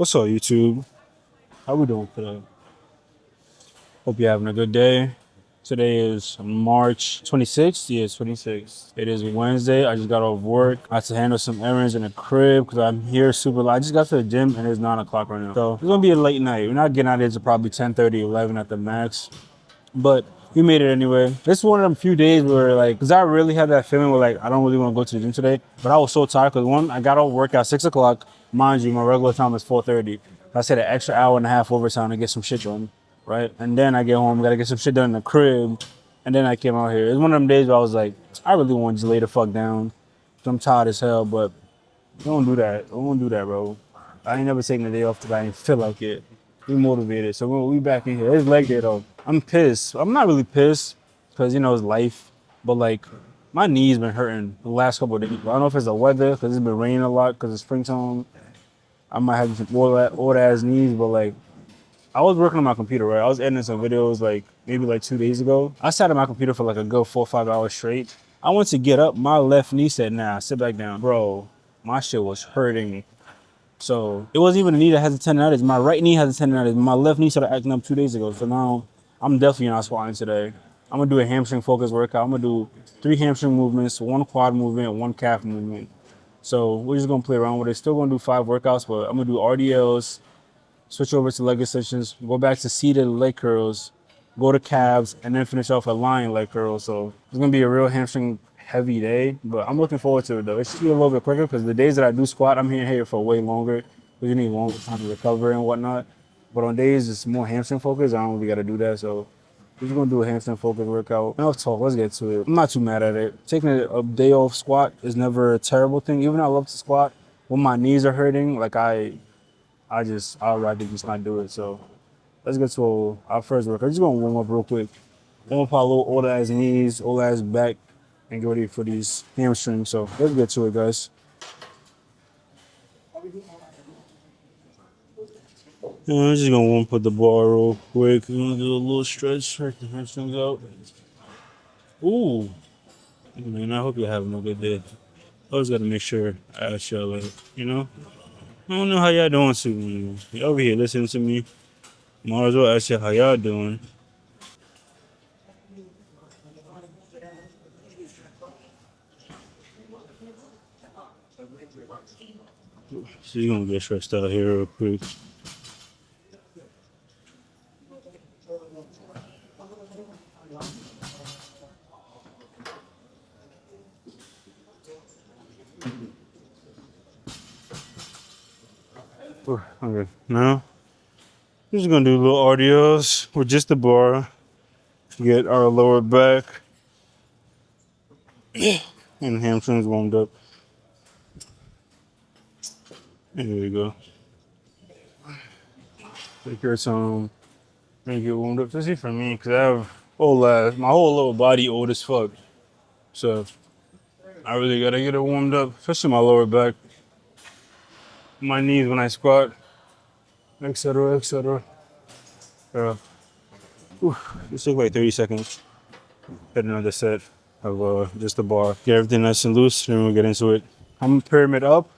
What's up, YouTube? How we doing today? Hope you're having a good day. Today is March 26th. Yeah, it's 26th. It is Wednesday. I just got off work. I had to handle some errands in the crib because I'm here super late. I just got to the gym and it's 9 o'clock right now. So it's going to be a late night. We're not getting out of here until probably 10:30, 11 at the max. But we made it anyway. This is one of them few days where like, cause I really had that feeling where like, I don't really want to go to the gym today, but I was so tired cause one, I got off work at 6 o'clock. Mind you, my regular time is 4:30. I said an extra hour and a half overtime to get some shit done, right? And then I get home, gotta get some shit done in the crib. And then I came out here. It's one of them days where I was like, I really want to just lay the fuck down. I'm tired as hell, but don't do that. Don't do that, bro. I ain't never taking a day off because I ain't feel like it. We motivated, so we back in here. It's leg day though. I'm pissed. I'm not really pissed because you know it's life, but like my knees been hurting the last couple of days. I don't know if it's the weather because it's been raining a lot because it's springtime. I might have some old ass knees, but like I was working on my computer, right? I was editing some videos like maybe like 2 days ago. I sat at my computer for like a good 4 or 5 hours straight. I went to get up, my left knee said, "Nah, sit back down." Bro, my shit was hurting. So it wasn't even the knee that has a tendonitis. My right knee has a tendonitis. My left knee started acting up 2 days ago. So now I'm definitely not squatting today. I'm gonna do a hamstring focus workout. I'm gonna do 3 hamstring movements, 1 quad movement, 1 calf movement. So we're just gonna play around with it. Still gonna do 5 workouts, but I'm gonna do RDLs, switch over to leg extensions, go back to seated leg curls, go to calves, and then finish off a lying leg curl. So it's gonna be a real hamstring heavy day, but I'm looking forward to it though. It should be a little bit quicker because the days that I do squat, I'm here for way longer because you need longer time to recover and whatnot. But on days it's more hamstring focused, I don't really gotta do that. So we're just gonna do a hamstring focus workout. Enough talk, let's get to it. I'm not too mad at it. Taking a day off squat is never a terrible thing. Even though I love to squat, when my knees are hurting, like I'd rather just not do it. So let's get to our first workout. I'm just gonna warm up real quick. Warm up our little old ass knees, old ass back, and get ready for these hamstrings. So let's get to it, guys. I'm just gonna warm up the bar real quick. I'm gonna do a little stretch, stretch the hamstrings out. Ooh, man, I hope you're having a good day. I always gotta make sure I ask y'all, like, you know, I don't know how y'all doing too. Man. You over here listening to me. Might as well ask you how y'all doing. So you're gonna get stretched out here real quick. Okay, now we're just gonna do little RDLs with just the bar. Get our lower back and hamstrings warmed up. There we go. Take your time and get warmed up. Especially for me, because I have my whole lower body old as fuck. So I really gotta get it warmed up, especially my lower back, my knees when I squat, etc., etc. This took like 30 seconds. Hit another set of just the bar. Get everything nice and loose, then we'll get into it. I'm gonna pyramid up,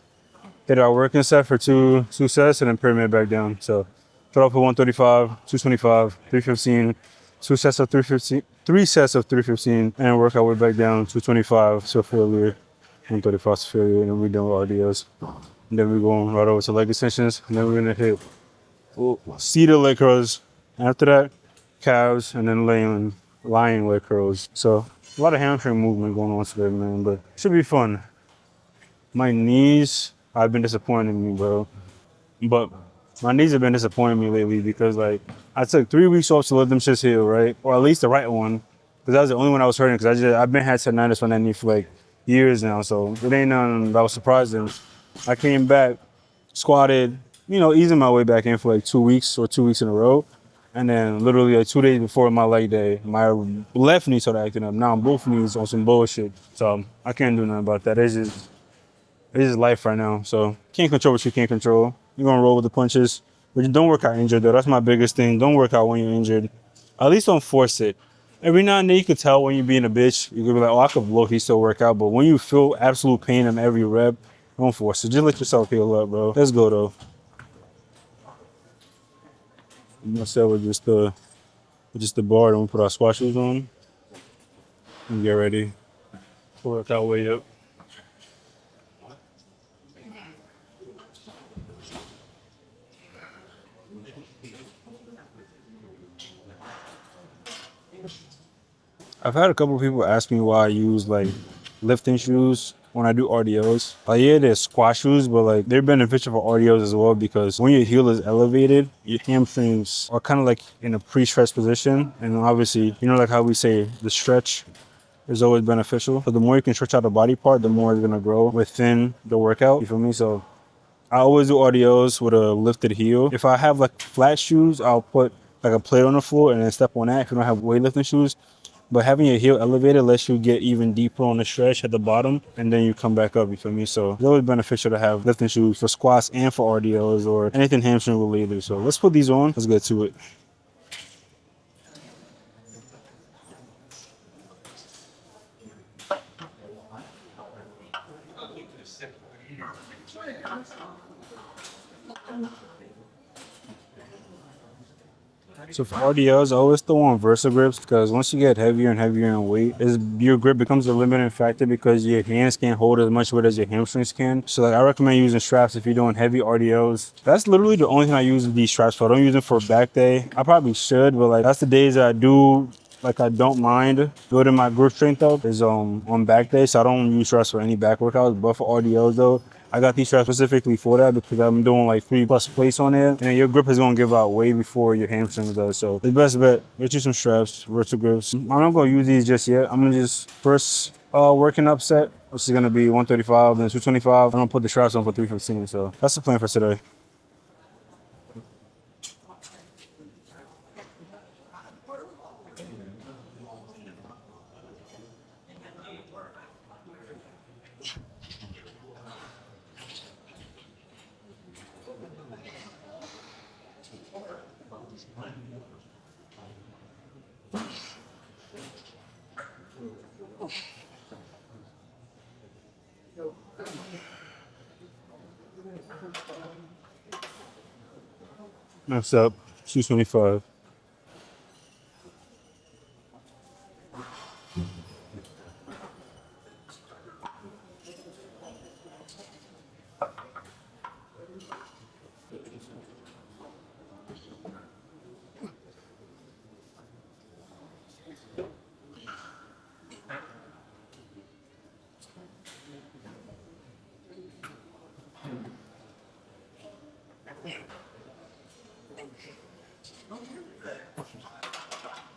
hit our working set for two sets, and then pyramid back down. So start off with 135, 225, 315, 3 sets of 315, and work our way back down 225 to failure, 135 to failure, and then we're done with RDLs. And then we're going right over to leg extensions, and then we're gonna hit seated leg curls. After that, calves, and then lying leg curls. So a lot of hamstring movement going on today, man, but it should be fun. My knees have been disappointing me, bro. But my knees have been disappointing me lately because like I took 3 weeks off to let them shits heal, right? Or at least the right one. Because that was the only one I was hurting because I've been had tendonitis on that knee for like years now. So it ain't nothing that was surprising. I came back, squatted, you know, easing my way back in for like 2 weeks or 2 weeks in a row. And then literally like 2 days before my leg day, my left knee started acting up. Now I'm both knees on some bullshit. So I can't do nothing about that. It's just life right now. So can't control what you can't control. You're gonna roll with the punches. But don't work out injured though. That's my biggest thing. Don't work out when you're injured. At least don't force it. Every now and then you can tell when you're being a bitch. You can be like, oh, I could low-key still work out. But when you feel absolute pain in every rep, don't force it. Just let yourself heal up, bro. Let's go though. I'm gonna start with just the bar, and we put our squat shoes on and get ready to work our way up. I've had a couple of people ask me why I use like lifting shoes when I do RDOs. Like, yeah, they're squat shoes, but like they're beneficial for RDOs as well because when your heel is elevated, your hamstrings are kind of like in a pre-stretch position. And obviously, you know, like how we say the stretch is always beneficial. So the more you can stretch out the body part, the more it's gonna grow within the workout. You feel me? So I always do RDOs with a lifted heel. If I have like flat shoes, I'll put like a plate on the floor and then step on that if you don't have weightlifting shoes. But having your heel elevated lets you get even deeper on the stretch at the bottom and then you come back up, you feel me? So it's always beneficial to have lifting shoes for squats and for RDLs or anything hamstring related. So let's put these on. Let's get to it. So for RDLs, I always throw on Versa grips because once you get heavier and heavier in weight, your grip becomes a limiting factor because your hands can't hold as much weight as your hamstrings can. So like I recommend using straps if you're doing heavy RDLs. That's literally the only thing I use these straps for. I don't use them for back day. I probably should, but like that's the days that I do. Like I don't mind building my grip strength up is on back day, so I don't use straps for any back workouts. But for RDLs though, I got these straps specifically for that because I'm doing like 3+ plates on it, and your grip is gonna give out way before your hamstrings does. So the best bet, get you some straps, vertical grips. I'm not gonna use these just yet. I'm gonna just first working up set, which is gonna be 135 and 225. I'm gonna put the straps on for 315. So that's the plan for today. Next up, 225.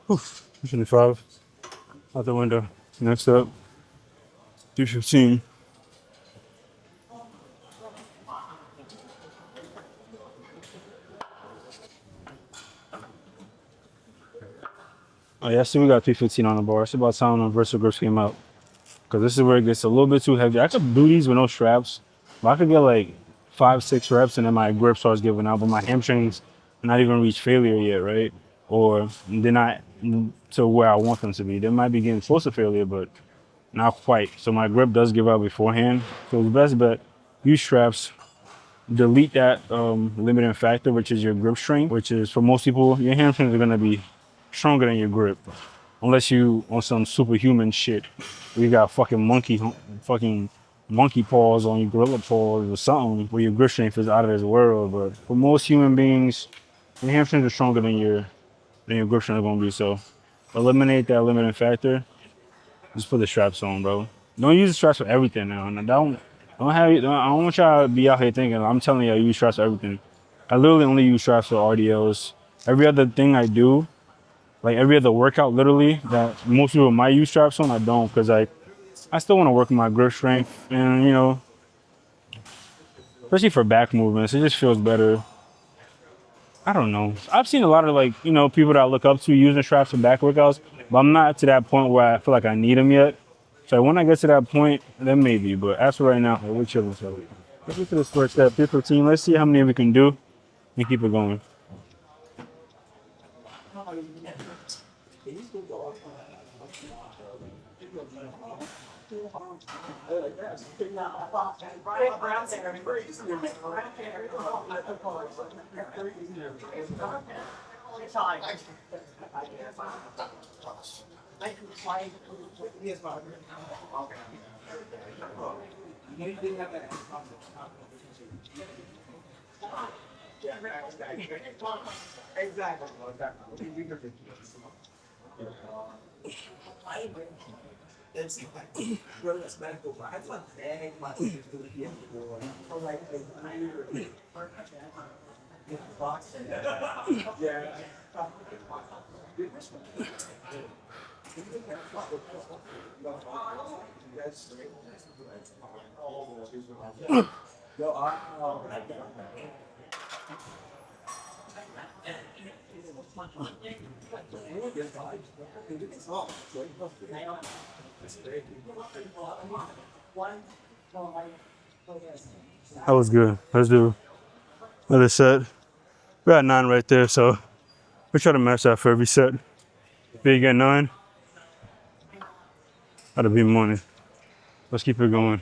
Whew, 225. Out the window. Next up, 315. Oh yeah, see we got 315 on the bar. It's about time the vertical grips came out. Cause this is where it gets a little bit too heavy. I could do these with no straps, but I could get like 5-6 reps and then my grip starts giving out, but my hamstrings not even reach failure yet, right? Or they're not to where I want them to be. They might be getting close to failure, but not quite. So my grip does give out beforehand. So it's best bet, use straps, delete that limiting factor, which is your grip strength, which is for most people, your hamstrings are gonna be stronger than your grip. Unless you on some superhuman shit. You got fucking monkey paws on your gorilla paws or something where your grip strength is out of this world. But for most human beings, your hamstrings are stronger than your grip strength is gonna be. So eliminate that limiting factor. Just put the straps on, bro. Don't use the straps for everything now. And don't have I don't want y'all to be out here thinking I'm telling y'all use straps for everything. I literally only use straps for RDLs. Every other thing I do, like every other workout literally that most people might use straps on, I don't because I still want to work my grip strength and you know, especially for back movements, it just feels better. I don't know. I've seen a lot of like, you know, people that I look up to using straps for back workouts, but I'm not to that point where I feel like I need them yet. So when I get to that point, then maybe. But as for right now, we're chilling. So let's get to this first step, 15. Let's see how many we can do and keep it going. That was good. Let's do another set. We're at 9 right there, so we try to match that for every set. If you get 9, that'll be money. Let's keep it going.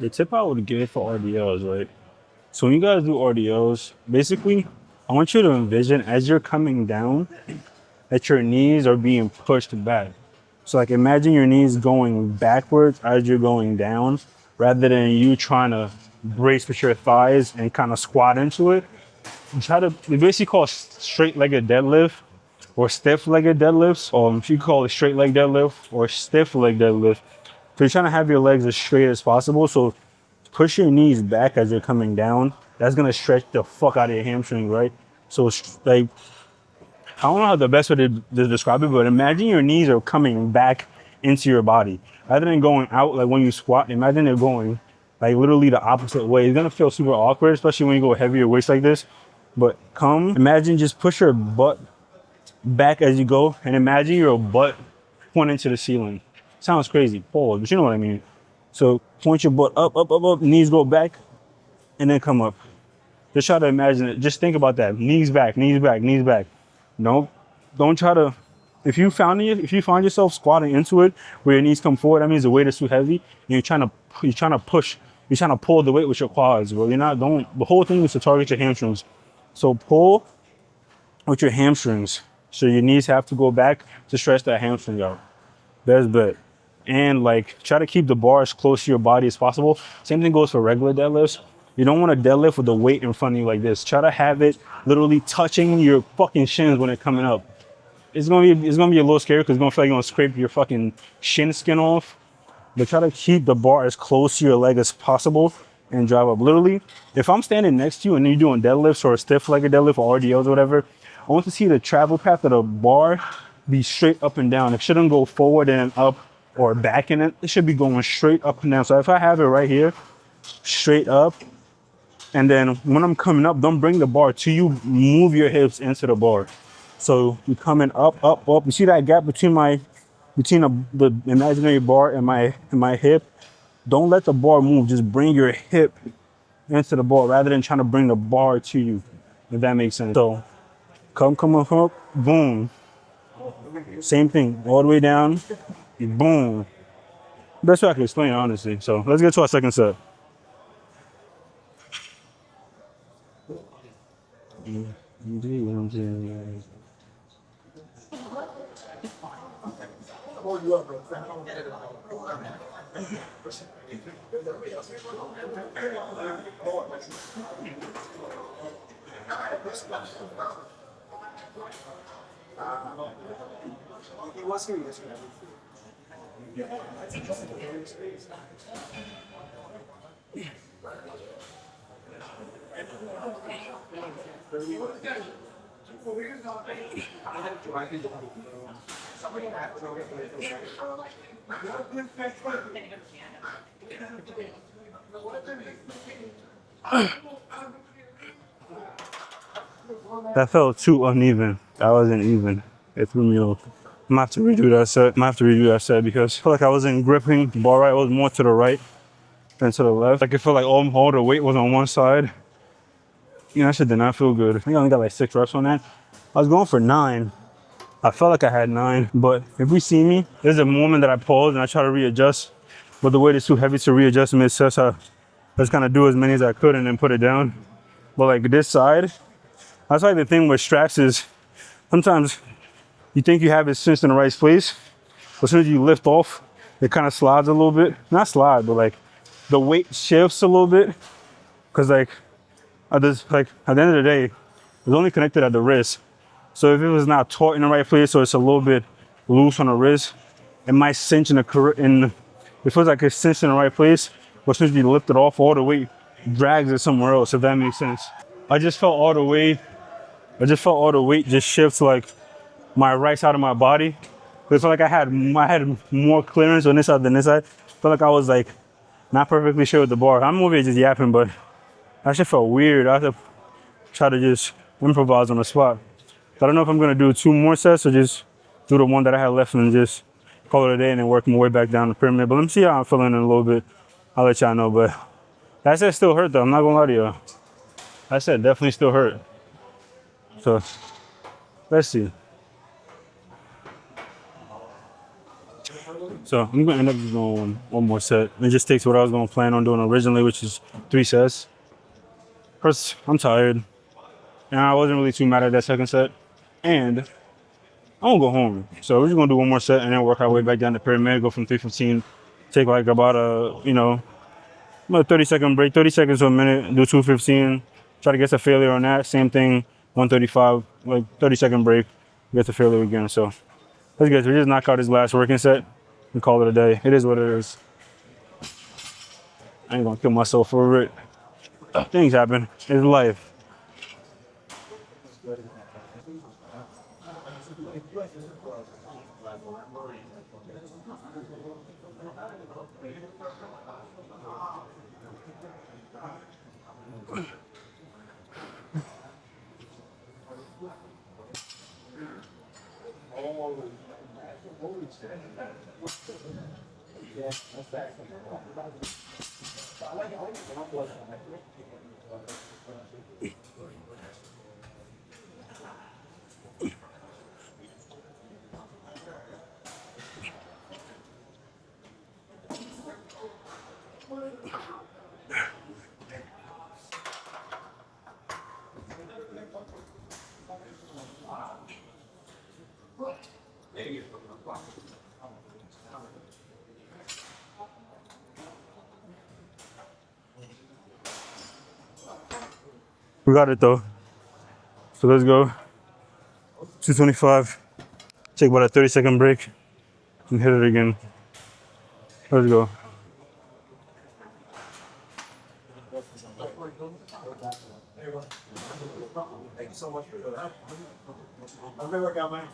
The tip I would give for RDLs, right? So when you guys do RDLs, basically, I want you to envision as you're coming down that your knees are being pushed back. So like imagine your knees going backwards as you're going down, rather than you trying to brace with your thighs and kind of squat into it. You try to, they basically call straight-legged deadlift or stiff-legged deadlifts, or if you call it straight leg deadlift or stiff leg deadlift. So you're trying to have your legs as straight as possible. So push your knees back as you're coming down. That's gonna stretch the fuck out of your hamstring, right? So like, I don't know how the best way to describe it, but imagine your knees are coming back into your body. Rather than going out like when you squat, imagine they're going like literally the opposite way. It's gonna feel super awkward, especially when you go heavier weights like this. But imagine just push your butt back as you go, and imagine your butt pointing to the ceiling. Sounds crazy, pause, but you know what I mean. So point your butt up, up, up, up, knees go back, and then come up. Just try to imagine it. Just think about that. Knees back, knees back, knees back. Don't try to, if you find yourself squatting into it where your knees come forward, that means the weight is too heavy, and you're trying to push, you're trying to pull the weight with your quads, bro. The whole thing is to target your hamstrings. So pull with your hamstrings. So your knees have to go back to stretch that hamstring out. Best bet. And like, try to keep the bar as close to your body as possible. Same thing goes for regular deadlifts. You don't want to deadlift with the weight in front of you like this. Try to have it literally touching your fucking shins when it's coming up. It's gonna be a little scary because it's gonna feel like you're gonna scrape your fucking shin skin off. But try to keep the bar as close to your leg as possible and drive up. Literally, if I'm standing next to you and you're doing deadlifts or a stiff-legged deadlift or RDLs or whatever, I want to see the travel path of the bar be straight up and down. It shouldn't go forward and up or back in it. It should be going straight up and down. So if I have it right here, straight up, and then when I'm coming up, don't bring the bar to you, move your hips into the bar. So you're coming up, up, up. You see that gap between the imaginary bar and my hip? Don't let the bar move. Just bring your hip into the bar rather than trying to bring the bar to you, if that makes sense. So come up, boom. Same thing, all the way down, boom. Best way I can explain it, honestly. So let's get to our second set. That felt too uneven. That wasn't even. It threw me off. I'm gonna have to redo that set. Because I feel like I wasn't gripping the bar right. It was more to the right than to the left. Like, I feel like all the weight was on one side. You know, that shit did not feel good. I think I only got like 6 reps on that. I was going for 9. I felt like I had 9, but if we see me, there's a moment that I pause and I try to readjust, but the weight is too heavy to readjust mid-set. So Just kind of do as many as I could and then put it down. But like this side, that's like the thing with straps is sometimes you think you have it cinched in the right place, but as soon as you lift off, it kind of slides a little bit. Not slide, but like the weight shifts a little bit. Cause like at the end of the day, it's only connected at the wrist. So if it was not taut in the right place, or it's a little bit loose on the wrist, it might cinch in the it feels like it's cinched in the right place, but as soon as you lift it off, all the weight drags it somewhere else, if that makes sense. I just felt all the weight just shift to like my right side of my body. It felt like I had more clearance on this side than this side. I felt like I was like not perfectly sure with the bar. I'm over here just yapping, but that shit felt weird. I had to try to just improvise on the spot. So I don't know if I'm gonna do 2 more sets or just do the one that I had left and just call it a day and then work my way back down the pyramid. But let me see how I'm feeling in a little bit. I'll let y'all know. But that set still hurt though. I'm not gonna lie to y'all. That set definitely still hurt. So let's see. So I'm gonna end up just doing one more set. It just takes what I was gonna plan on doing originally, which is 3 sets. First, I'm tired. And I wasn't really too mad at that second set. And I'm gonna go home. So we're just gonna do one more set and then work our way back down the pyramid, go from 315, take like about about a 30-second break, 30 seconds to a minute, do 215, try to get a failure on that. Same thing, 135, like 30-second break, get the failure again. So let's get to it. Just knock out this last working set and call it a day. It is what it is. I ain't gonna kill myself for it. Things happen. It's life. We got it though. So let's go. 225. Take about a 30-second break and hit it again. Let's go. Thank you so much for that. I'm gonna work out, man.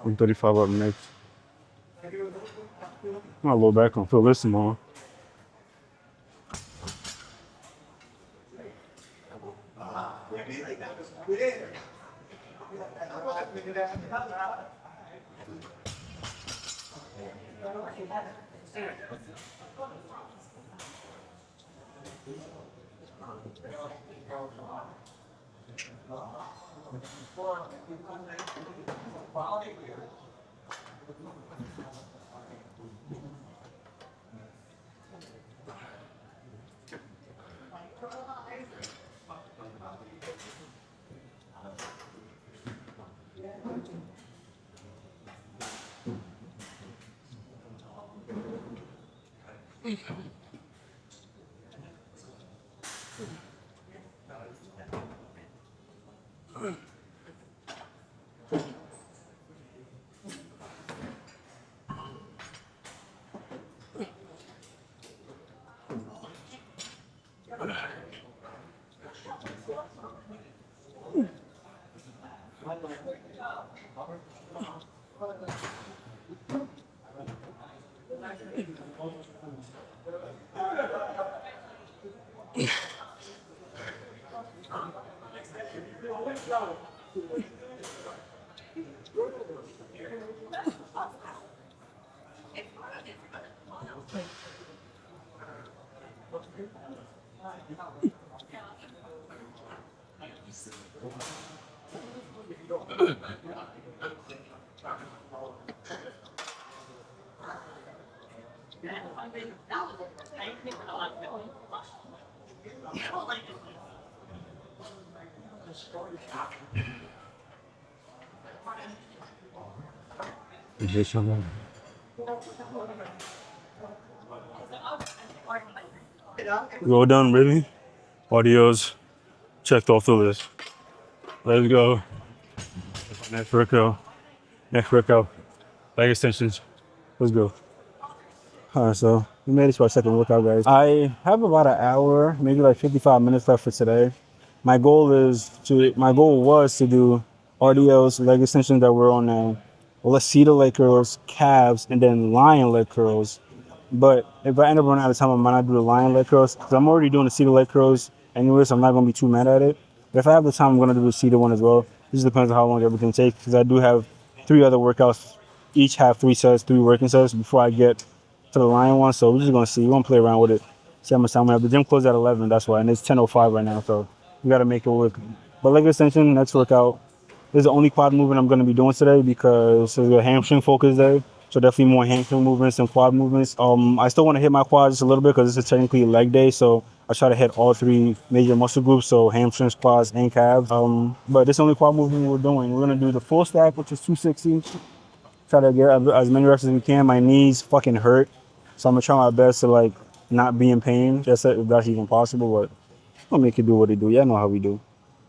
I'm 35 up next. I'm a little back on feel this tomorrow. We're all done, really. Audio's checked off the list. Let's go. Next workout. Next workout. Leg extensions. Let's go. Alright, so we made it to our second workout, guys. I have about an hour, maybe like 55 minutes left for today. My goal was to do RDLs, leg extensions that were on cedar leg curls, calves, and then lion leg curls. But if I end up running out of time, I might not do the lion leg curls because I'm already doing the cedar leg curls anyway, so I'm not going to be too mad at it. But if I have the time, I'm going to do the cedar one as well. It just depends on how long everything takes because I do have 3 other workouts. Each have 3 sets, 3 working sets before I get to the lion one. So we're just going to see. We're going to play around with it. See how much time we have. The gym closed at 11, that's why. And it's 10:05 right now, so we got to make it work. But leg extension, next workout. This is the only quad movement I'm going to be doing today because it's a hamstring focus day. So definitely more hamstring movements and quad movements. I still want to hit my quads just a little bit because this is technically a leg day. So I try to hit all 3 major muscle groups. So hamstrings, quads, and calves. But this is the only quad movement we're doing. We're going to do the full stack, which is 260. Try to get as many reps as we can. My knees fucking hurt. So I'm going to try my best to like not be in pain. Just if that's even possible. But I'll make it do what it do. Y'all know how we do.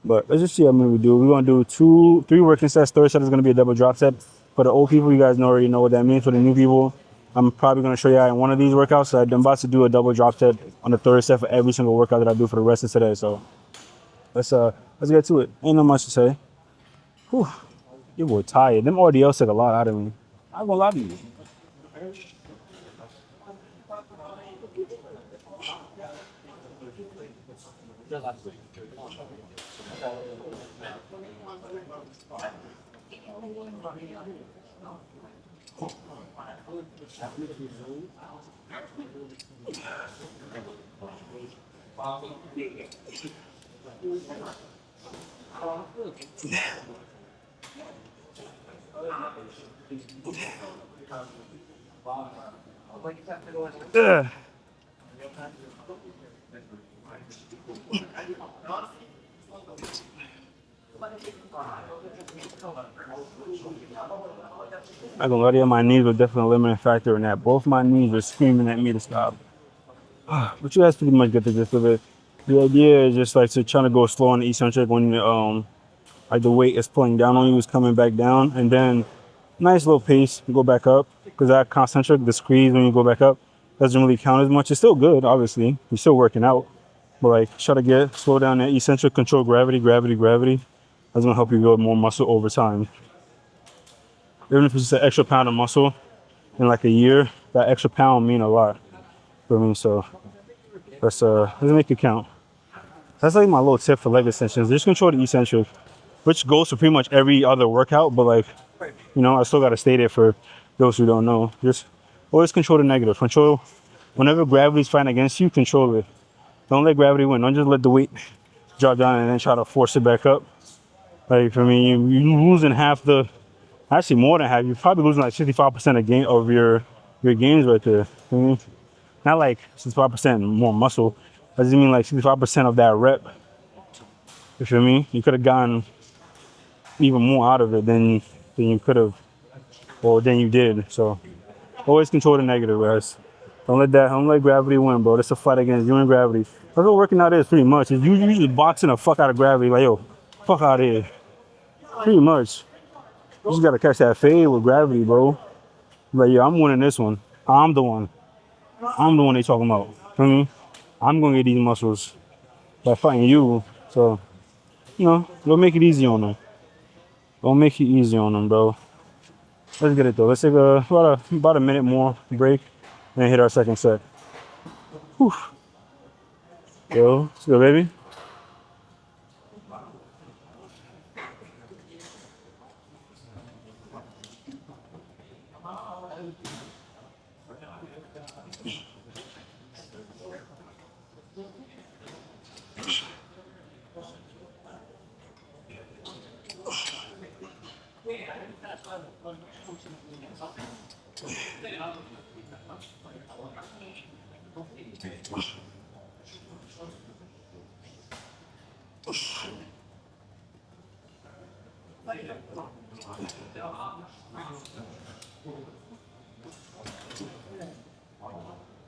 But let's just see how many we do. We're going to do 3 working sets. Third set is going to be a double drop set. For the old people, you guys already know what that means. For the new people, I'm probably going to show you in one of these workouts. So I'm about to do a double drop set on the third set for every single workout that I do for the rest of today. So let's get to it. Ain't no much to say. Whew. You were tired. Them RDLs took a lot out of me. I'm going to lie to you. I'm gonna lie to you, my knees were definitely a limiting factor in that. Both my knees were screaming at me to stop. But you guys pretty much get the gist of it. The idea is just like to trying to go slow on the eccentric when like the weight is pulling down on you, is coming back down, and then nice little pace, go back up. Because that concentric, the squeeze when you go back up, doesn't really count as much. It's still good, obviously. You're still working out. But like try to slow down that eccentric, control gravity. That's gonna help you build more muscle over time. Even if it's just an extra pound of muscle in like a year, that extra pound mean a lot for me. So let's make it count. That's like my little tip for leg extensions. Just control the eccentric, which goes for pretty much every other workout, but like, you know, I still gotta state it for those who don't know. Just always control the negative. Control whenever gravity's fighting against you, control it. Don't let gravity win. Don't just let the weight drop down and then try to force it back up. Like for me, you're losing half the, actually more than half. You're probably losing like 65% of your gains right there. You know? Not like 65% more muscle. That doesn't mean like 65% of that rep. You feel me? You could have gotten even more out of it than you could have, or than you did. So always control the negative, guys. Don't let gravity win, bro. It's a fight against you and gravity. That's what working out is pretty much. Is you usually boxing the fuck out of gravity. Like, yo, fuck out of here. Pretty much. You just gotta catch that fade with gravity, bro. Like, yeah, I'm winning this one. I'm the one. I'm the one they talking about. Feel me? I'm gonna get these muscles by fighting you. So, don't make it easy on them. Don't make it easy on them, bro. Let's get it though. Let's take about a minute more break and hit our second set. Whew. Yo, let's go, baby.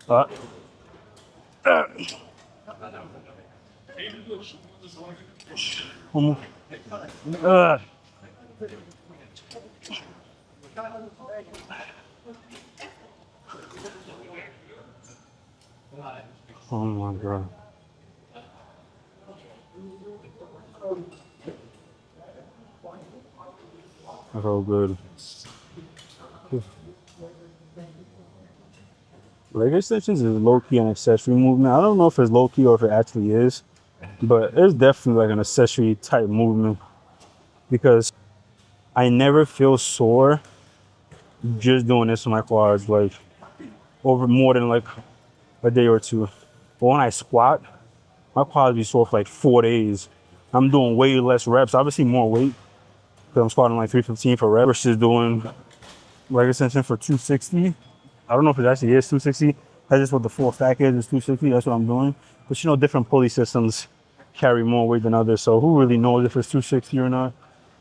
Uh, one more. Oh my god. That's all good. Leg extensions is low-key an accessory movement. I don't know if it's low-key or if it actually is, but it's definitely like an accessory type movement because I never feel sore just doing this to my quads, like over more than like a day or two. But when I squat, my quads be sore for like 4 days. I'm doing way less reps, obviously more weight because I'm squatting like 315 for reps versus doing leg extension for 260. I don't know if it actually is 260. That's just what the full stack is 260. That's what I'm doing. But different pulley systems carry more weight than others. So who really knows if it's 260 or not?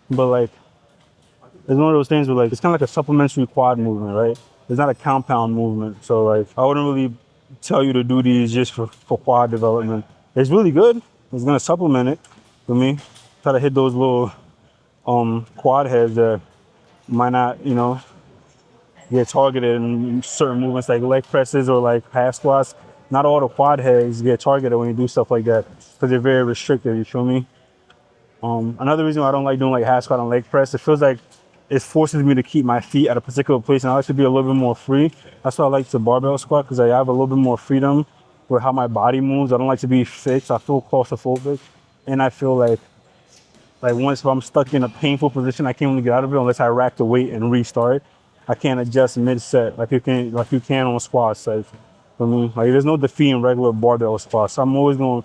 But like, it's one of those things where like, it's kind of like a supplementary quad movement, right? It's not a compound movement. So like, I wouldn't really tell you to do these just for quad development. It's really good. It's gonna supplement it for me. Try to hit those little quad heads that might not, get targeted in certain movements like leg presses or like half squats. Not all the quad heads get targeted when you do stuff like that because they're very restrictive, you feel me? Another reason why I don't like doing like half squat and leg press, it feels like it forces me to keep my feet at a particular place and I like to be a little bit more free. That's why I like to barbell squat because I have a little bit more freedom with how my body moves. I don't like to be fixed. I feel claustrophobic and I feel like once I'm stuck in a painful position, I can't really get out of it unless I rack the weight and restart. I can't adjust mid-set like you can on squats. Like for me, like there's no defeating regular barbell squats. So I'm always gonna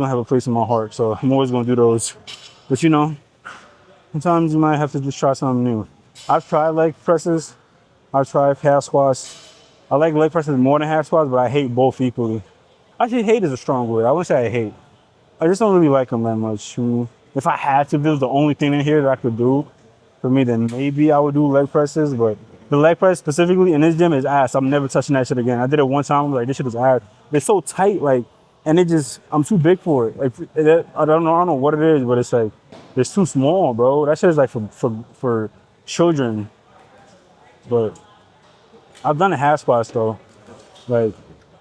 have a place in my heart. So I'm always gonna do those. But sometimes you might have to just try something new. I've tried leg presses. I've tried half squats. I like leg presses more than half squats, but I hate both equally. Actually, hate is a strong word. I wouldn't say I hate. I just don't really like them that much. If I had to, if it was the only thing in here that I could do for me, then maybe I would do leg presses. But the leg press specifically in this gym is ass. I'm never touching that shit again. I did it one time. Like, this shit is ass. It's so tight, like, and I'm too big for it. Like, I don't know what it is, but it's like, it's too small, bro. That shit is like for children. But I've done a half squats though. Like,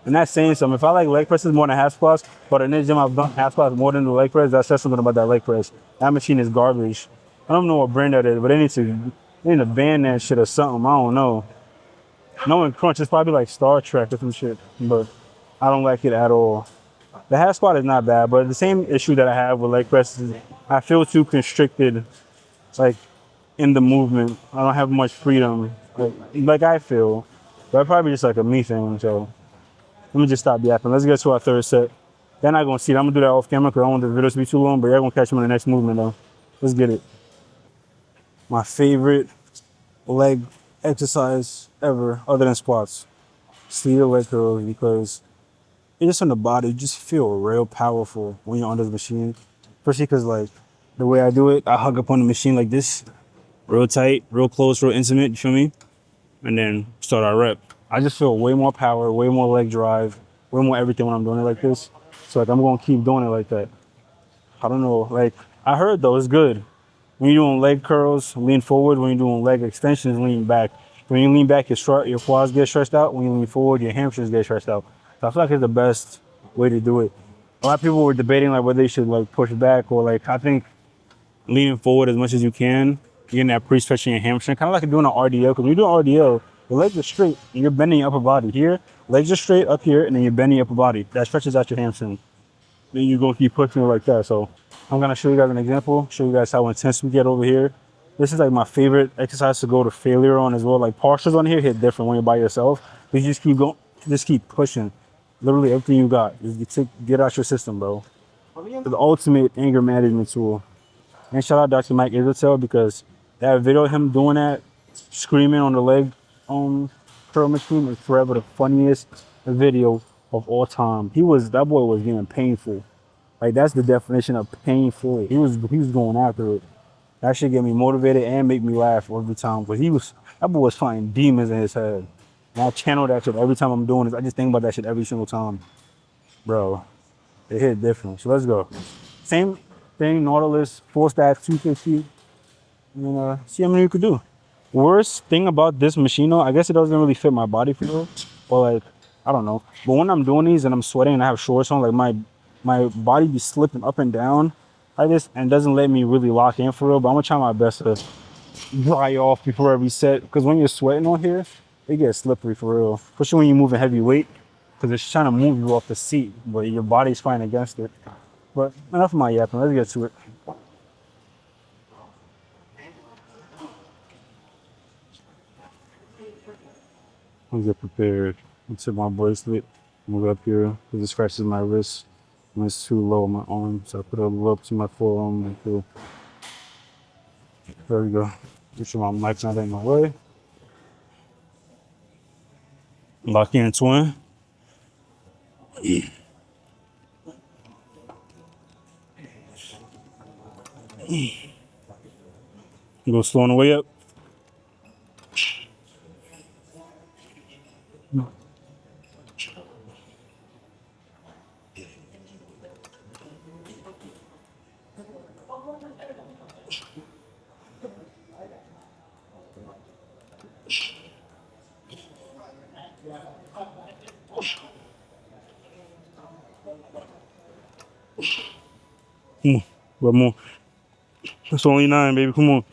and that's saying something. If I like leg presses more than half squats, but in this gym I've done half squats more than the leg press, that says something about that leg press. That machine is garbage. I don't know what brand that is, but they need to ban that shit or something. I don't know. Knowing crunch, it's probably like Star Trek or some shit, but I don't like it at all. The half squat is not bad, but the same issue that I have with leg presses is I feel too constricted, like in the movement. I don't have much freedom, like I feel. But it's probably just like a me thing. So let me just stop yapping. Let's get to our third set. They're not gonna see it. I'm gonna do that off camera because I don't want the video to be too long, but you're gonna catch me in the next movement though. Let's get it. My favorite leg exercise ever, other than squats, seated leg curls, because it's just on the body. You just feel real powerful when you're under the machine. Especially because like the way I do it, I hug up on the machine like this, real tight, real close, real intimate. You feel me? And then start our rep. I just feel way more power, way more leg drive, way more everything when I'm doing it like this. So like I'm gonna keep doing it like that. I don't know, like I heard though, it's good. When you're doing leg curls, lean forward. When you're doing leg extensions, lean back. When you lean back, your quads get stretched out. When you lean forward, your hamstrings get stretched out. So I feel like it's the best way to do it. A lot of people were debating like whether they should like push back or like, I think leaning forward as much as you can, getting that pre-stretching your hamstring, kind of like doing an RDL. Because when you're doing RDL, your legs are straight and you're bending your upper body. Here, legs are straight up here, and then you're bending your upper body. That stretches out your hamstring. Then you go keep pushing it like that. So I'm gonna show you guys an example, show you guys how intense we get over here. This is like my favorite exercise to go to failure on as well. Like partials on here hit different when you're by yourself. But you just keep going, just keep pushing. Literally everything you got. Just get out your system, bro. The ultimate anger management tool. And shout out Dr. Mike Israel because that video of him doing that, screaming on the leg curl machine is forever the funniest video of all time. That boy was getting painful. Like that's the definition of painful. He was going after it. That shit get me motivated and make me laugh every time. But that boy was fighting demons in his head. And I channel that shit every time I'm doing this. I just think about that shit every single time. Bro, it hit different. So let's go. Same thing, Nautilus, 4-stack, 250. And see how many you could do. Worst thing about this machine though, I guess it doesn't really fit my body for real. But like, I don't know. But when I'm doing these and I'm sweating and I have shorts on, like my body be slipping up and down like this and doesn't let me really lock in for real. But I'm gonna try my best to dry off before I reset. Because when you're sweating on here, it gets slippery for real. Especially when you're moving heavy weight. Because it's trying to move you off the seat, but your body's fighting against it. But enough of my yapping, let's get to it. Let's get prepared. Let's hit my bracelet. Move up here because it scratches my wrist. And it's too low on my arm, so I put it a little up to my forearm. Like here. There we go. Make sure my mic's not in my way. Lock in twin. Go slow on the way up. Come on, one more. That's only 9, baby. Come on.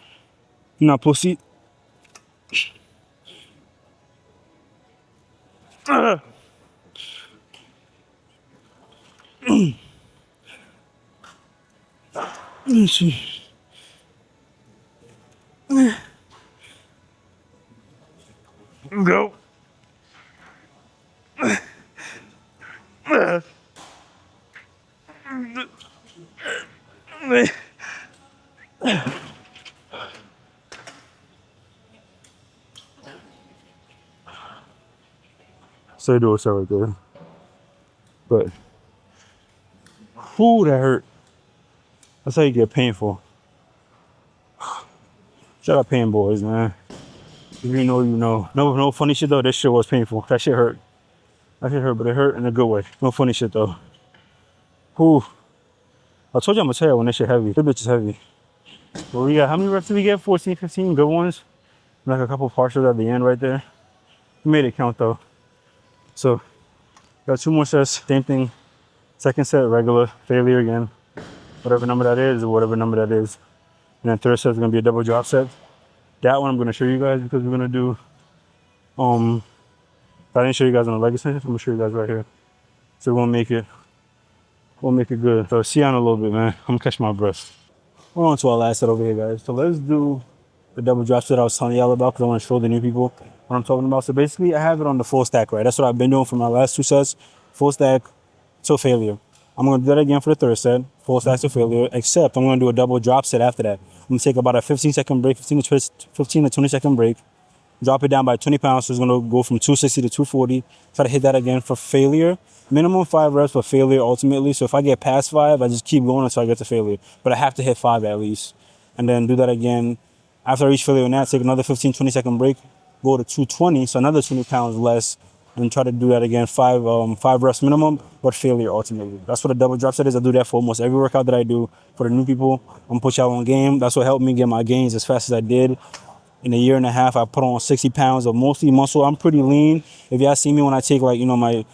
You're not pussy. Let me see. Go. So do it right there. But whoo, that hurt. That's how you get painful. Shout out pain boys, man. If you know, you know. No funny shit though. This shit was painful. That shit hurt. That shit hurt, but it hurt in a good way. No funny shit though. Whew. I told you I'm gonna tell you when this shit heavy. This bitch is heavy. Well, we got, how many reps did we get? 14, 15 good ones. Like a couple partials at the end right there. We made it count though. So, got 2 more sets, same thing. Second set, regular, failure again. Whatever number that is, or whatever number that is. And then third set is gonna be a double drop set. That one I'm gonna show you guys because we're gonna do, I didn't show you guys on the leg extension, I'm gonna show you guys right here. So we'll make it good. So see you in a little bit, man. I'm gonna catch my breath. We're on to our last set over here, guys. So let's do the double drop set I was telling y'all about because I want to show the new people what I'm talking about. So basically, I have it on the full stack, right? That's what I've been doing for my last 2 sets. Full stack till failure. I'm going to do that again for the third set. Full stack till failure, except I'm going to do a double drop set after that. I'm going to take about a 15-second break, 15 to 20-second break. Drop it down by 20 pounds. So it's going to go from 260 to 240. Try to hit that again for failure. Minimum 5 reps for failure ultimately. So if I get past 5, I just keep going until I get to failure. But I have to hit 5 at least. And then do that again. After I reach failure on that, take another 15, 20-second break. Go to 220, so another 20 pounds less and try to do that again, five reps minimum, but failure ultimately. That's what a double drop set is. I do that for almost every workout that I do. For the new people, I'm gonna put y'all on game. That's what helped me get my gains as fast as I did. In a year and a half, I put on 60 pounds of mostly muscle. I'm pretty lean. If y'all see me when I take like, my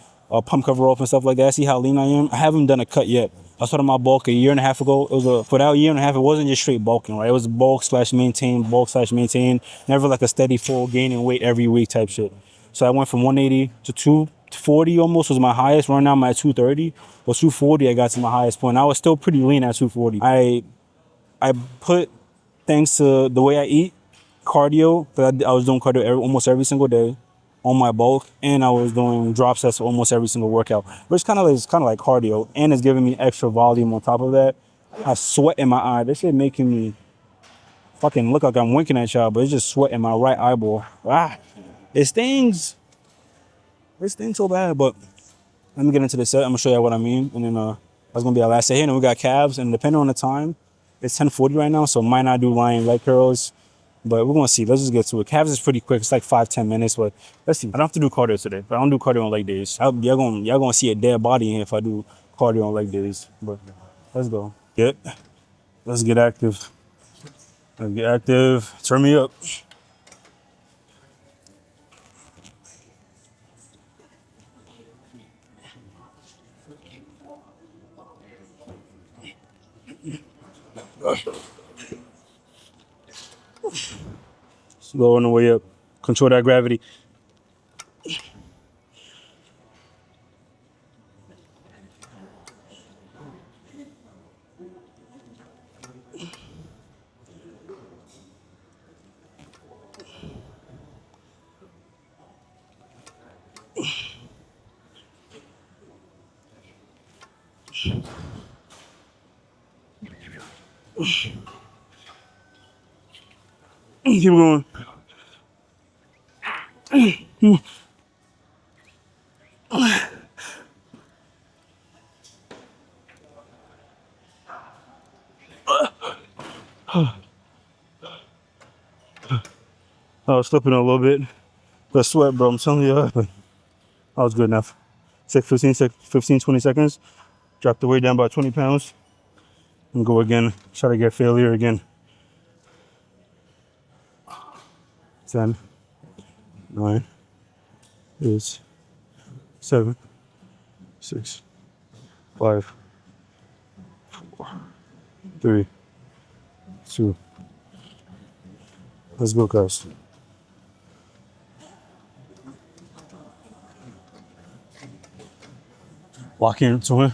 pump cover off and stuff like that, see how lean I am? I haven't done a cut yet. I started my bulk a year and a half ago. For that year and a half, it wasn't just straight bulking, right? It was bulk/maintain. Never like a steady full gaining weight every week type shit. So I went from 180 to 240 almost was my highest. Right now I'm at 230. But 240 I got to my highest point. I was still pretty lean at 240. I put, thanks to the way I eat, cardio, because I was doing cardio almost every single day on my bulk, and I was doing drop sets almost every single workout. But it's kind of like cardio, and it's giving me extra volume on top of that. I sweat in my eye. This shit making me fucking look like I'm winking at y'all, but it's just sweat in my right eyeball. It stings. It stings so bad, but let me get into the set. I'm gonna show you what I mean, and then that's gonna be our last set here. And we got calves, and depending on the time, it's 10:40 right now, so might not do lying leg curls, but we're gonna see. Let's just get to it. Calves is pretty quick. It's like 5-10 minutes, but let's see. I don't have to do cardio today, but I don't do cardio on leg days. Y'all gonna see a dead body in here if I do cardio on leg days. But let's go. Let's get active. Let's get active. Turn me up. Slow on the way up. Control that gravity. Keep going. I was slipping a little bit. The sweat, bro, I'm telling you. But that was good enough. 15, 20 seconds. Drop the weight down by 20 pounds. And go again. Try to get failure again. 10, 9, 8, 7, 6, 5, 4, 3, 2. Let's go, guys. Lock into it.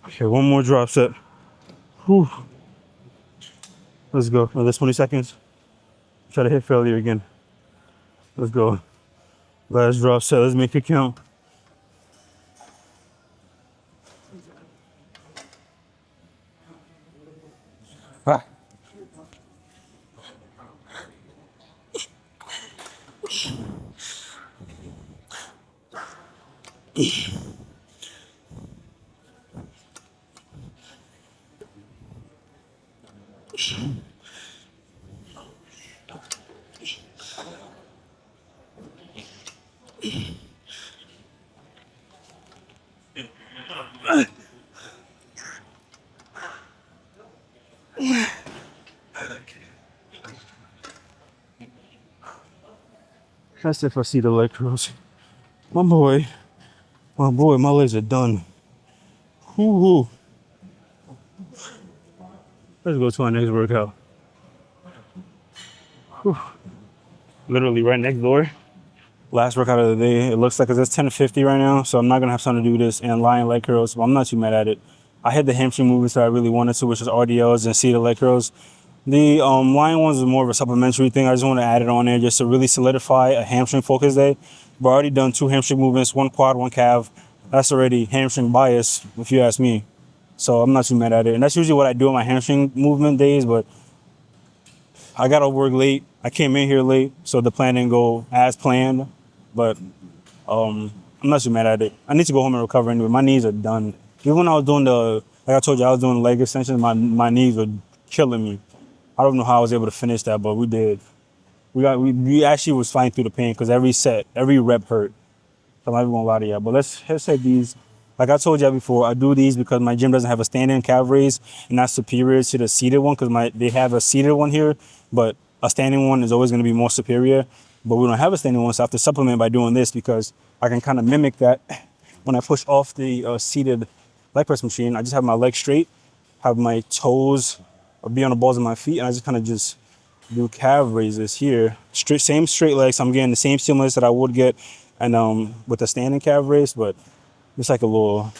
Okay, one more drop set. Whew. Let's go. Another 20 seconds. Try to hit failure again. Let's go. Last drop set. Let's make it count. Ah. That's if I see the leg curls. My boy, my legs are done. Woo-hoo. Let's go to our next workout. Whew. Literally right next door. Last workout of the day. It looks like it's 10:50 right now, so I'm not gonna have time to do this and lying leg curls, but I'm not too mad at it. I hit the hamstring movements that I really wanted to, which is RDLs and seated leg curls. The line ones is more of a supplementary thing. I just want to add it on there just to really solidify a hamstring focus day. I've already done 2 hamstring movements, 1 quad, 1 calf. That's already hamstring bias, if you ask me. So I'm not too mad at it. And that's usually what I do on my hamstring movement days, but I got to work late. I came in here late, so the plan didn't go as planned. But I'm not too mad at it. I need to go home and recover anyway. My knees are done. Even when I was doing like I told you, I was doing leg extensions, my knees were killing me. I don't know how I was able to finish that, but we did. We actually was fighting through the pain because every set, every rep hurt. So I'm not even gonna lie to you. But let's take these. Like I told you before, I do these because my gym doesn't have a standing calf raise, and that's superior to the seated one because they have a seated one here, but a standing one is always gonna be more superior. But we don't have a standing one, so I have to supplement by doing this because I can kind of mimic that when I push off the seated leg press machine. I just have my legs straight, have my toes be on the balls of my feet, and I just kind of just do calf raises here. Same straight legs. So I'm getting the same stimulus that I would get and with a standing calf raise, but it's like a little,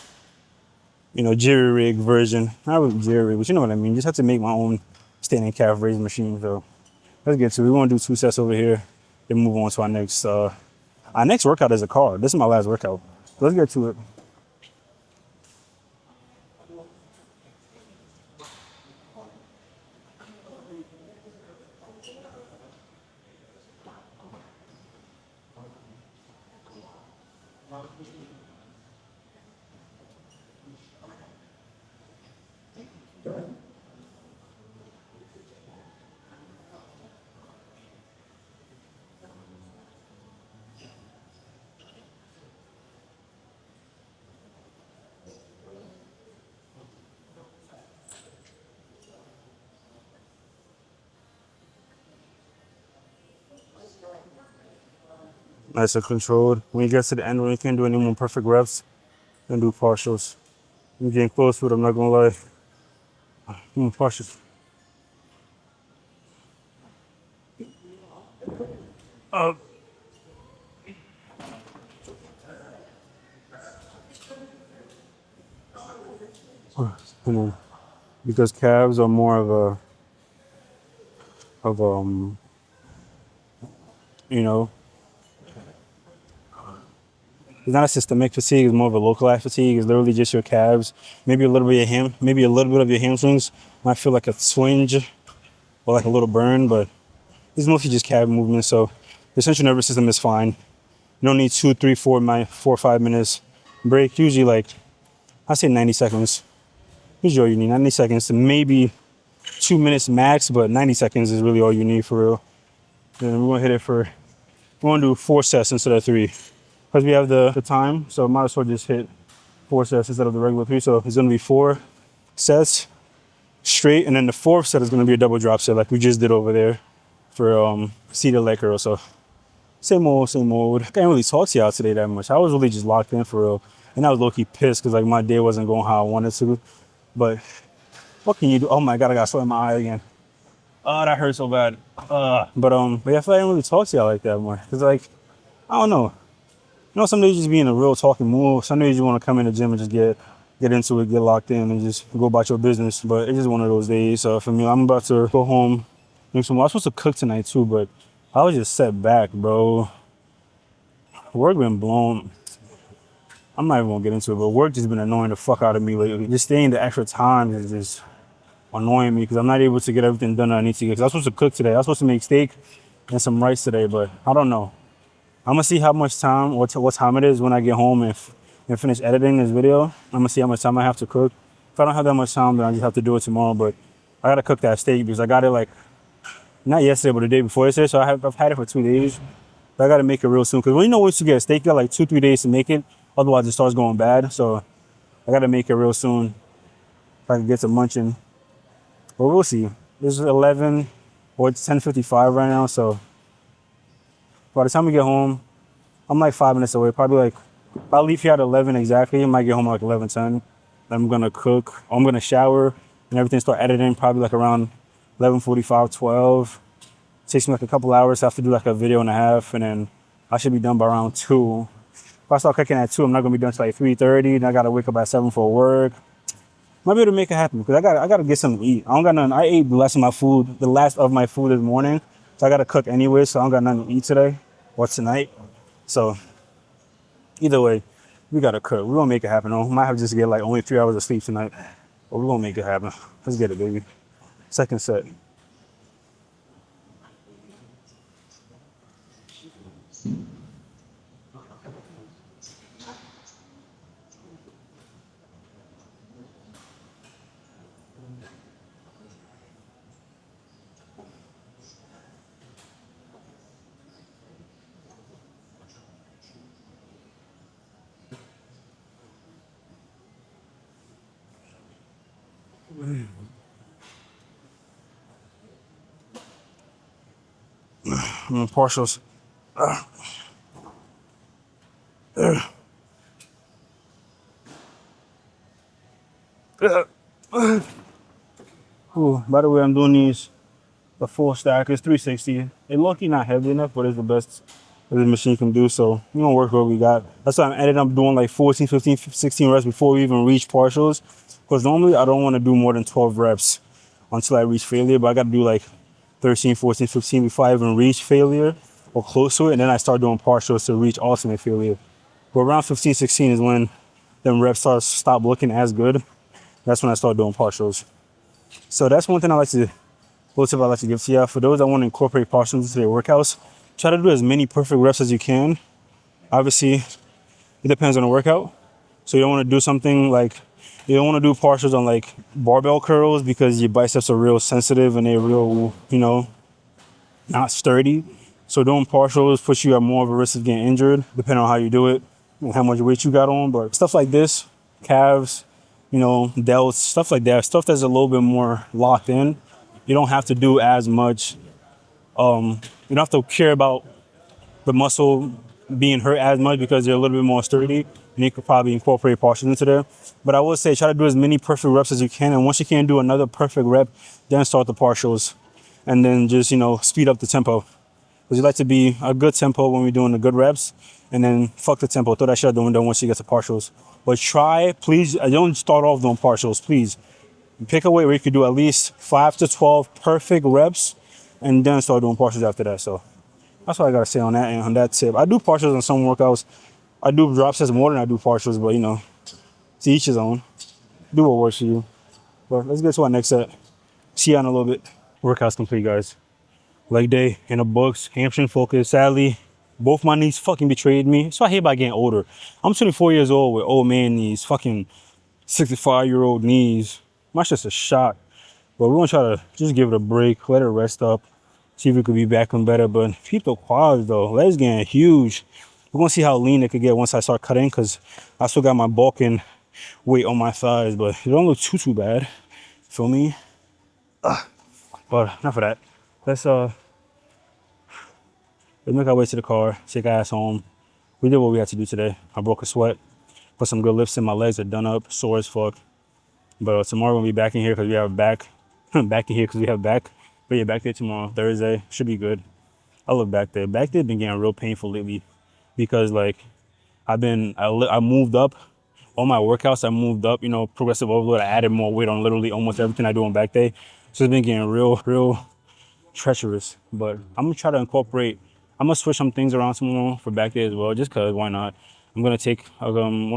jerry rig version. Not really jerry rig, but you know what I mean. Just have to make my own standing calf raise machine. So let's get to it. We want to do 2 sets over here, then move on to our next workout is a car. This is my last workout. So let's get to it. Nice and controlled. When you get to the end, when you can't do any more perfect reps, then do partials. I'm getting close to it, I'm not gonna lie. Partials. Uh, because calves are more of you know, it's not a systemic fatigue, it's more of a localized fatigue. It's literally just your calves, maybe a little bit of maybe a little bit of your hamstrings might feel like a twinge or like a little burn, but it's mostly just calf movement. So the central nervous system is fine. You don't need 2, 3, 4, 4 or 5 minutes break. Usually like, I say 90 seconds. Usually all you need, 90 seconds to maybe 2 minutes max, but 90 seconds is really all you need for real. Then we're gonna we're gonna do 4 sets instead of 3. Because we have the time, so might as well just hit 4 sets instead of the regular 3. So it's gonna be 4 sets straight, and then the 4th set is gonna be a double drop set like we just did over there for seated leg curl. So same old, same old. I can't really talk to y'all today that much. I was really just locked in for real. And I was low-key pissed because like my day wasn't going how I wanted to. But what can you do? Oh my God, I got sweat in my eye again. Oh, that hurt so bad. But yeah, I feel like I don't really talk to y'all like that more. Cause like, I don't know. Some days you just be in a real talking mood. Some days you want to come in the gym and just get into it, get locked in, and just go about your business. But it's just one of those days. So for me, I'm about to go home, drink some. I was supposed to cook tonight too, but I was just set back, bro. Work been blown. I'm not even gonna get into it, but work just been annoying the fuck out of me lately. Just staying the extra time is just annoying me because I'm not able to get everything done that I need to get. Because I was supposed to cook today. I was supposed to make steak and some rice today, but I don't know. I'm gonna see how much time, what time it is when I get home and finish editing this video. I'm gonna see how much time I have to cook. If I don't have that much time, then I just have to do it tomorrow. But I gotta cook that steak because I got it like, not yesterday, but the day before yesterday. So I've had it for 2 days. But I gotta make it real soon. Because once you get a steak, you got like 2-3 days to make it. Otherwise it starts going bad. So I gotta make it real soon if I can get to munching. But we'll see. This is 11 or it's 10:55 right now. So by the time we get home, I'm like 5 minutes away. Probably like, if I leave here at 11 exactly, I might get home like 11:10. Then I'm gonna cook. I'm gonna shower and everything, start editing probably like around 11:45, 12. Takes me like a couple hours. I have to do like a video and a half, and then I should be done by around 2. If I start cooking at 2, I'm not gonna be done till like 3:30. Then I gotta wake up at 7 for work. Might be able to make it happen because I gotta get something to eat. I don't got nothing. I ate the last of my food this morning, so I gotta cook anyway. So I don't got nothing to eat today or tonight. So either way, we gotta cook. We're gonna make it happen. Though. Might have to just get like only 3 hours of sleep tonight, but we're gonna make it happen. Let's get it, baby. Second set. Partials. Ooh, by the way, I'm doing these the full stack. It's 360. It lucky not heavy enough, but it's the best that the machine can do. So we're gonna work what we got. That's why I ended up doing like 14, 15, 16 reps before we even reach partials. Because normally I don't want to do more than 12 reps until I reach failure, but I got to do like 13, 14, 15 before I even reach failure or close to it. And then I start doing partials to reach ultimate failure. But around 15, 16 is when them reps stop looking as good. That's when I start doing partials. So that's one thing I like to give to you. For those that want to incorporate partials into their workouts, try to do as many perfect reps as you can. Obviously, it depends on the workout. So you don't want to do something like, you don't want to do partials on like barbell curls because your biceps are real sensitive and they're real, not sturdy. So doing partials puts you at more of a risk of getting injured, depending on how you do it and how much weight you got on. But stuff like this, calves, delts, stuff like that, stuff that's a little bit more locked in. You don't have to do as much. You don't have to care about the muscle being hurt as much because they're a little bit more sturdy. And you could probably incorporate partials into there. But I would say try to do as many perfect reps as you can. And once you can do another perfect rep, then start the partials. And then just, speed up the tempo. Because you like to be a good tempo when we're doing the good reps. And then fuck the tempo. Throw that shit out the window once you get to partials. But try, please, don't start off doing partials, please. Pick a weight where you could do at least 5 to 12 perfect reps and then start doing partials after that. So that's what I gotta say on that and on that tip. I do partials on some workouts. I do drop sets more than I do partials, but to each his own. Do what works for you. But let's get to our next set. See you in a little bit. Workout's complete, guys. Leg day in the books, hamstring focus. Sadly, both my knees fucking betrayed me. So I hate about getting older. I'm 24 years old with old man knees, fucking 65-year-old knees. My shit's a shock. But we're gonna try to just give it a break, let it rest up, see if we could be back on better. But keep the quads though. Legs getting huge. We're gonna see how lean it could get once I start cutting, because I still got my bulking weight on my thighs, but it don't look too bad. Feel me? But enough of that. Let's make our way to the car, take our ass home. We did what we had to do today. I broke a sweat, put some good lifts in. My legs are done up, sore as fuck. But tomorrow we'll be back in here because we have back. Back in here because we have back. But yeah, back there tomorrow, Thursday. Should be good. I love back there. Back there been getting real painful lately because like I moved up. All my workouts, I moved up, progressive overload. I added more weight on literally almost everything I do on back day. So it's been getting real treacherous. But I'm gonna try to incorporate, I'm gonna switch some things around tomorrow for back day as well, just cause why not? I'm gonna take 1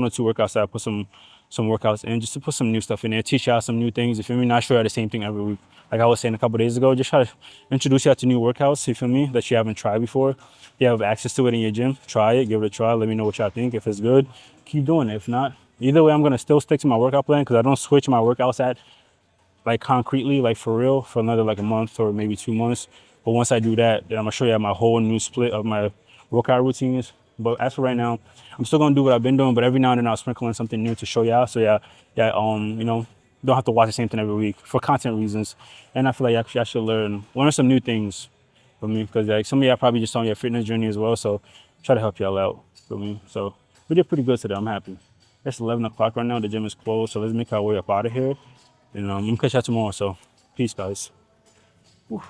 or 2 workouts that I put some workouts in, just to put some new stuff in there, teach y'all some new things. You feel me? Not sure the same thing every week. Like I was saying a couple days ago, just try to introduce y'all to new workouts, you feel me, that you haven't tried before. If you have access to it in your gym, try it, give it a try. Let me know what y'all think. If it's good, keep doing it. If not, either way, I'm gonna still stick to my workout plan because I don't switch my workouts at like concretely, like for real, for another like a month or maybe 2 months. But once I do that, then I'm gonna show you my whole new split of my workout routines. But as for right now, I'm still gonna do what I've been doing, but every now and then I'll sprinkle in something new to show y'all. So don't have to watch the same thing every week for content reasons. And I feel like actually I should learn some new things for me, because like some of y'all probably just on your fitness journey as well. So try to help y'all out for me. So we did pretty good today. I'm happy. It's 11 o'clock right now. The gym is closed, so let's make our way up out of here. And I'm gonna catch y'all tomorrow. So peace, guys. Oof.